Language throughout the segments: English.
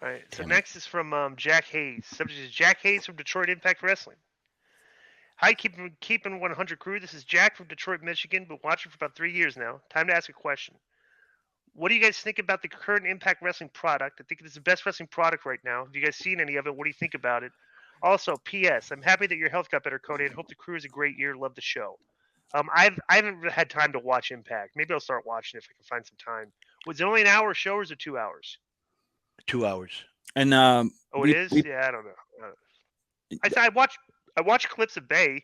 All right. So Damn it. next is from Jack Hayes. Subject is Jack Hayes from Detroit Impact Wrestling. Hi, keeping 100 crew. This is Jack from Detroit, Michigan. Been watching for about 3 years now. Time to ask a question. What do you guys think about the current Impact Wrestling product? I think it is the best wrestling product right now. Have you guys seen any of it? What do you think about it? Also, P.S. I'm happy that your health got better, Cody, and hope the crew has a great year. Love the show. I haven't had time to watch Impact. Maybe I'll start watching if I can find some time. Was it only an hour show or is it 2 hours? 2 hours. And Oh, it is. Yeah, I don't know. I watch clips of Bay.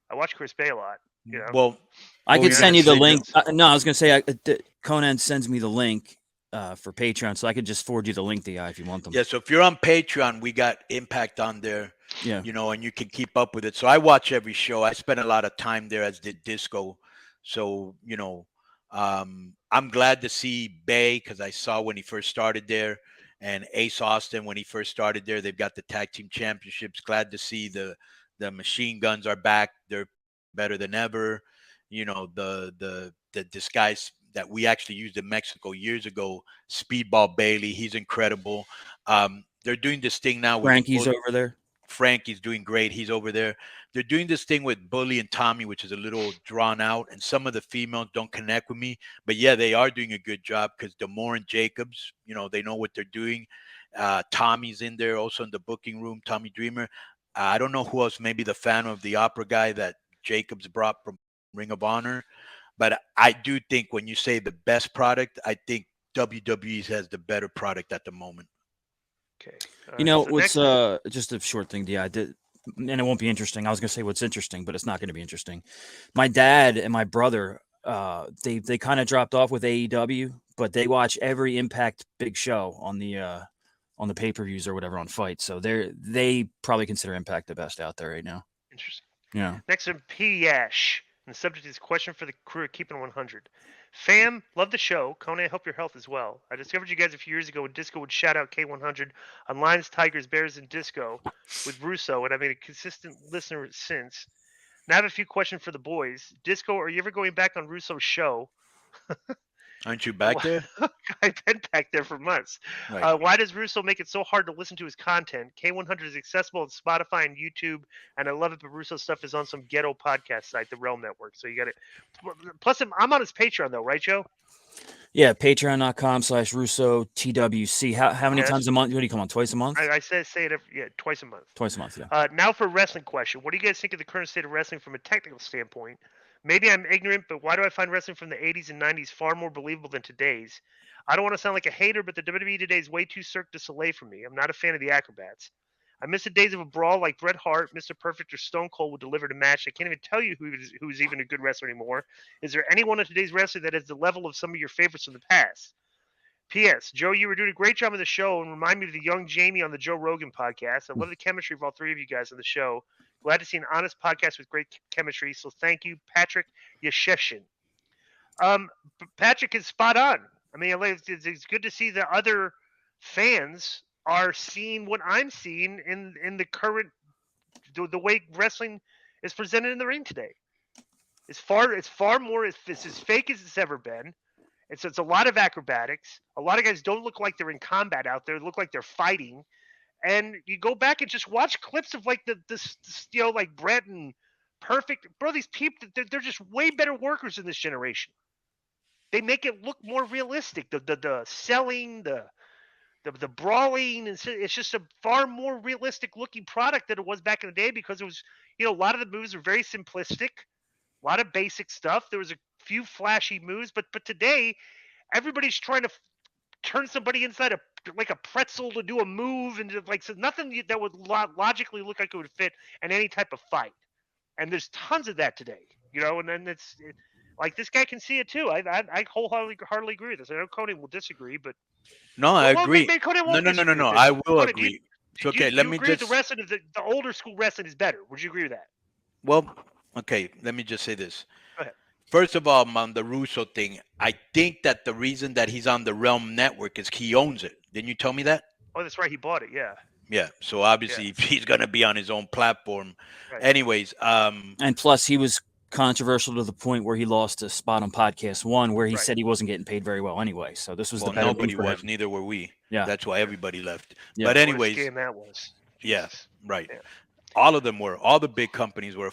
I watch Chris Bay a lot. You know, Well, I what could were you send gonna you the say, link. Joe? No, I was gonna say Conan sends me the link for Patreon, so I could just forward you the link, DI, if you want them. Yeah, so if you're on Patreon, we got Impact on there, Yeah. and you can keep up with it. So I watch every show. I spent a lot of time there, as did Disco. So, I'm glad to see Bay because I saw when he first started there, and Ace Austin when he first started there. They've got the tag team championships. Glad to see the Machine Guns are back. They're better than ever. This guy's that we actually used in Mexico years ago, Speedball Bailey. He's incredible. They're doing this thing now with Frankie's over there. Frankie's doing great. He's over there. They're doing this thing with Bully and Tommy, which is a little drawn out, and some of the females don't connect with me. But yeah, they are doing a good job because Damore and Jacobs, they know what they're doing. Tommy's in there also in the booking room, Tommy Dreamer. I don't know who else, maybe the fan of the opera guy that Jacobs brought from Ring of Honor. But I do think when you say the best product, I think WWE has the better product at the moment. okay. So What's next is just a short thing, DI did, and it won't be interesting. I was gonna say what's interesting, but it's not gonna be interesting. My dad and my brother, they kind of dropped off with AEW, but they watch every Impact big show on the pay-per-views or whatever on Fight. So they probably consider Impact the best out there right now. interesting. Yeah. Next is P. Yash. And the subject is question for the crew at Keeping 100. Fam, love the show. Conan, I hope your health as well. I discovered you guys a few years ago when Disco would shout out K100 on Lions, Tigers, Bears, and Disco with Russo, and I've been a consistent listener since. Now I have a few questions for the boys. Disco, are you ever going back on Russo's show? Aren't you back there? I've been back there for months. Right. Why does Russo make it so hard to listen to his content? K100 is accessible on Spotify and YouTube, and I love it. But Russo's stuff is on some ghetto podcast site, the Realm Network. So you got it. Plus, I'm on his Patreon though, right, Joe? Yeah, patreon.com/Russo TWC. How many Yes. times a month? What do you come on? Twice a month? I say it twice a month. Twice a month, yeah. Now for a wrestling question. What do you guys think of the current state of wrestling from a technical standpoint? Maybe I'm ignorant, but why do I find wrestling from the 80s and 90s far more believable than today's? I don't want to sound like a hater, but the WWE today is way too Cirque du Soleil for me. I'm not a fan of the acrobats. I miss the days of a brawl like Bret Hart, Mr. Perfect, or Stone Cold would deliver a match. I can't even tell you who's even a good wrestler anymore. Is there anyone in today's wrestling that has the level of some of your favorites from the past? P.S. Joe, you were doing a great job on the show and remind me of the young Jamie on the Joe Rogan podcast. I love the chemistry of all three of you guys on the show. Glad to see an honest podcast with great chemistry. So thank you, Patrick Yasheshin. Patrick is spot on. I mean, it's good to see that other fans are seeing what I'm seeing in the current the way wrestling is presented in the ring today. It's far more. It's as fake as it's ever been. It's a lot of acrobatics. A lot of guys don't look like they're in combat out there. They look like they're fighting. And you go back and just watch clips of like this like Bret and Perfect. Bro, these people, they're just way better workers in this generation. They make it look more realistic. The selling, the brawling, it's just a far more realistic looking product than it was back in the day because it was, a lot of the moves are very simplistic, a lot of basic stuff. There was a few flashy moves, but today everybody's trying to turn somebody inside like a pretzel to do a move, and like so nothing that would logically look like it would fit in any type of fight. And there's tons of that today, and then like this guy can see it too. I wholeheartedly agree with this. I know Cody will disagree, but No, I agree. maybe Cody No, won't no, no, no, disagree no. with this. I will Cody, agree. It's do okay. you Let me agree with just. the rest of the older school wrestling is better? Would you agree with that? Well, okay. Let me just say this. Go ahead. First of all, on the Russo thing, I think that the reason that he's on the Realm Network is he owns it. Didn't you tell me that? Oh, that's right. He bought it. Yeah. Yeah. So obviously, if he's gonna be on his own platform, Right. anyways. And plus, he was controversial to the point where he lost a spot on Podcast One, where he Right. said he wasn't getting paid very well anyway. So this was Well, the better nobody move for was. him. Neither were we. Yeah. That's why everybody left. Yeah. But What a anyways, scam that was. yeah, Jesus. right. Yeah. All of them were. All the big companies were a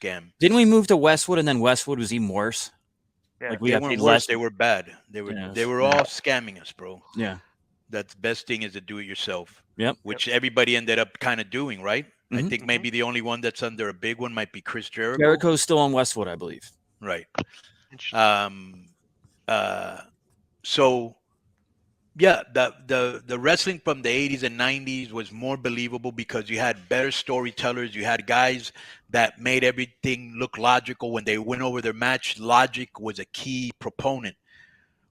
scam. Didn't we move to Westwood, and then Westwood was even worse? Yeah. Like we They got weren't paid worse. less. They were bad. They were. Yeah, They were yeah. all scamming us, bro. Yeah. That's the best thing is to do it yourself. Yep. Which everybody ended up kind of doing, right? I Mhm. think maybe the only one that's under a big one might be Chris Jericho. Jericho's still on Westwood, I believe. Right. Interesting. So yeah, the wrestling from the 80s and 90s was more believable because you had better storytellers. You had guys that made everything look logical. When they went over their match, logic was a key proponent.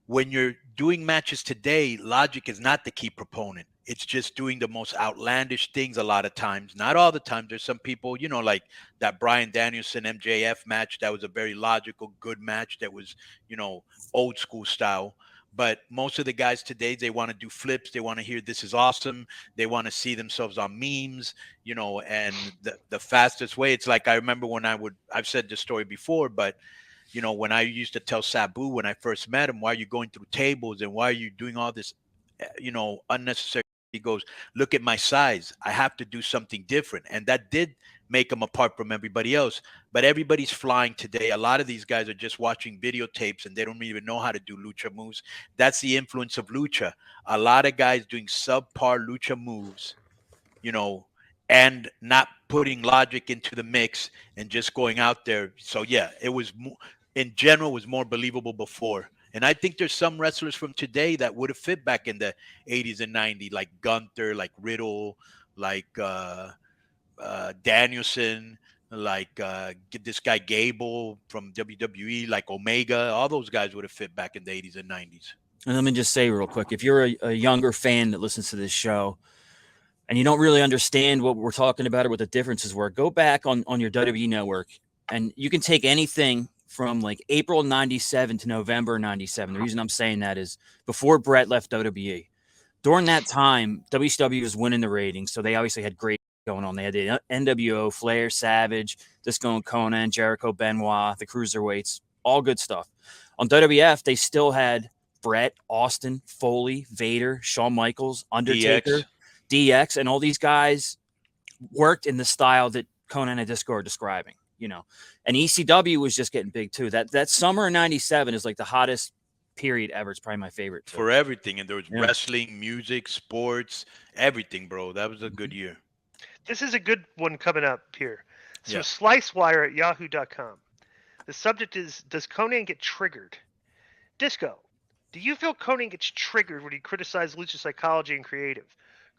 When you're doing matches today, logic is not the key proponent. It's just doing the most outlandish things a lot of times. Not all the time. There's some people, you know, like that Bryan Danielson MJF match. That was a very logical, good match that was, you know, old school style. But most of the guys today, they want to do flips. They want to hear this is awesome. They want to see themselves on memes, you know, and the fastest way. It's like I remember when I've said this story before, but you know, when I used to tell Sabu when I first met him, why are you going through tables and why are you doing all this, you know, unnecessary? He goes, look at my size. I have to do something different. And that did make him apart from everybody else. But everybody's flying today. A lot of these guys are just watching videotapes and they don't even know how to do lucha moves. That's the influence of lucha. A lot of guys doing subpar lucha moves, you know, and not putting logic into the mix and just going out there. So yeah, it was in general was more believable before. And I think there's some wrestlers from today that would have fit back in the 80s and 90s, like Gunther, like Riddle, like Danielson, like this guy Gable from WWE, like Omega. All those guys would have fit back in the 80s and 90s. And let me just say real quick, if you're a younger fan that listens to this show and you don't really understand what we're talking about or what the differences were, go back on your WWE network and you can take anything from like April 97 to November 97. The reason I'm saying that is before Bret left WWE. During that time, WCW was winning the ratings, so they obviously had great going on. They had the NWO, Flair, Savage, Disco and Conan, Jericho, Benoit, the Cruiserweights, all good stuff. On WWF, they still had Bret, Austin, Foley, Vader, Shawn Michaels, Undertaker, DX, and all these guys worked in the style that Conan and Disco are describing, you know. And ECW was just getting big too. That summer of 97 is like the hottest period ever. It's probably my favorite too. For everything. And there was wrestling, music, sports, everything, bro. That was a good year. This is a good one coming up here. So SliceWire at yahoo.com. The subject is, does Conan get triggered? Disco, do you feel Conan gets triggered when he criticizes lucha psychology and creative?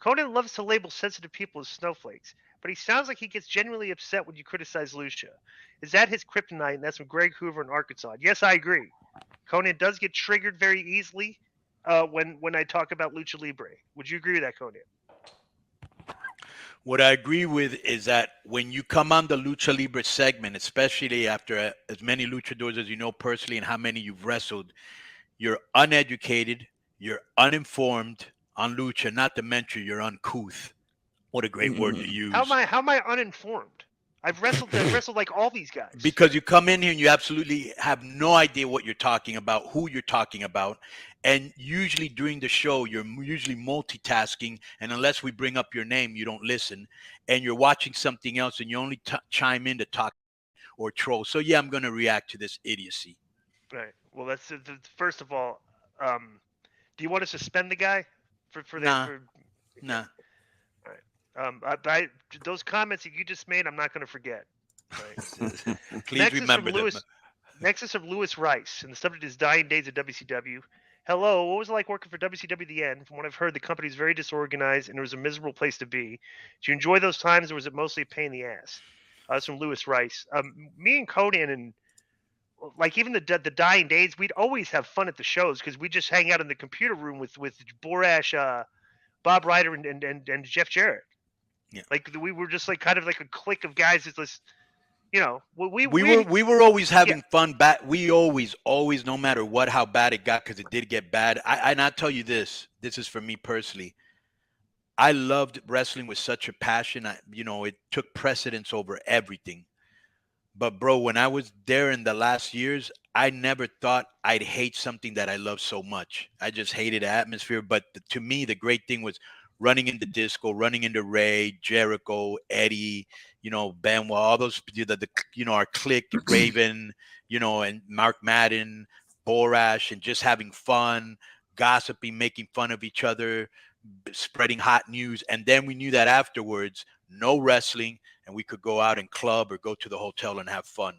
Conan loves to label sensitive people as snowflakes, but he sounds like he gets genuinely upset when you criticize lucha. Is that his kryptonite? And that's from Greg Hoover in Arkansas. Yes, I agree. Conan does get triggered very easily when I talk about lucha libre. Would you agree with that, Conan? What I agree with is that when you come on the Lucha Libre segment, especially after as many luchadors as you know personally and how many you've wrestled, you're uneducated, you're uninformed on lucha, not to mention you're uncouth. What a great word to use. How am I uninformed? I've wrestled like all these guys. Because you come in here and you absolutely have no idea what you're talking about, who you're talking about. And usually during the show, you're usually multitasking. And unless we bring up your name, you don't listen. And you're watching something else and you only chime in to talk or troll. So, yeah, I'm going to react to this idiocy. Right. Well, that's first of all, do you want to suspend the guy for Nah. Nah. All right. Those comments that you just made, I'm not going to forget. Right. Please remember them. Next is from Lewis Rice, and the subject is dying days at WCW. Hello, what was it like working for WCW at the end? From what I've heard, the company is very disorganized, and it was a miserable place to be. Did you enjoy those times, or was it mostly a pain in the ass? That's from Lewis Rice. Me and Conan, and like even the dying days, we'd always have fun at the shows because we just hang out in the computer room with Borash, Bob Ryder, and Jeff Jarrett. Yeah. Like we were just like kind of like a clique of guys. It's just, you know, we were always having fun. We always, no matter what, how bad it got, because it did get bad. And I'll tell you this is for me personally. I loved wrestling with such a passion. It took precedence over everything. But bro, when I was there in the last years, I never thought I'd hate something that I love so much. I just hated the atmosphere. But to me, the great thing was running into Disco, running into Ray, Jericho, Eddie, Benoit, all those, our clique, Raven, and Mark Madden, Borash, and just having fun, gossiping, making fun of each other, spreading hot news. And then we knew that afterwards, no wrestling, and we could go out and club or go to the hotel and have fun.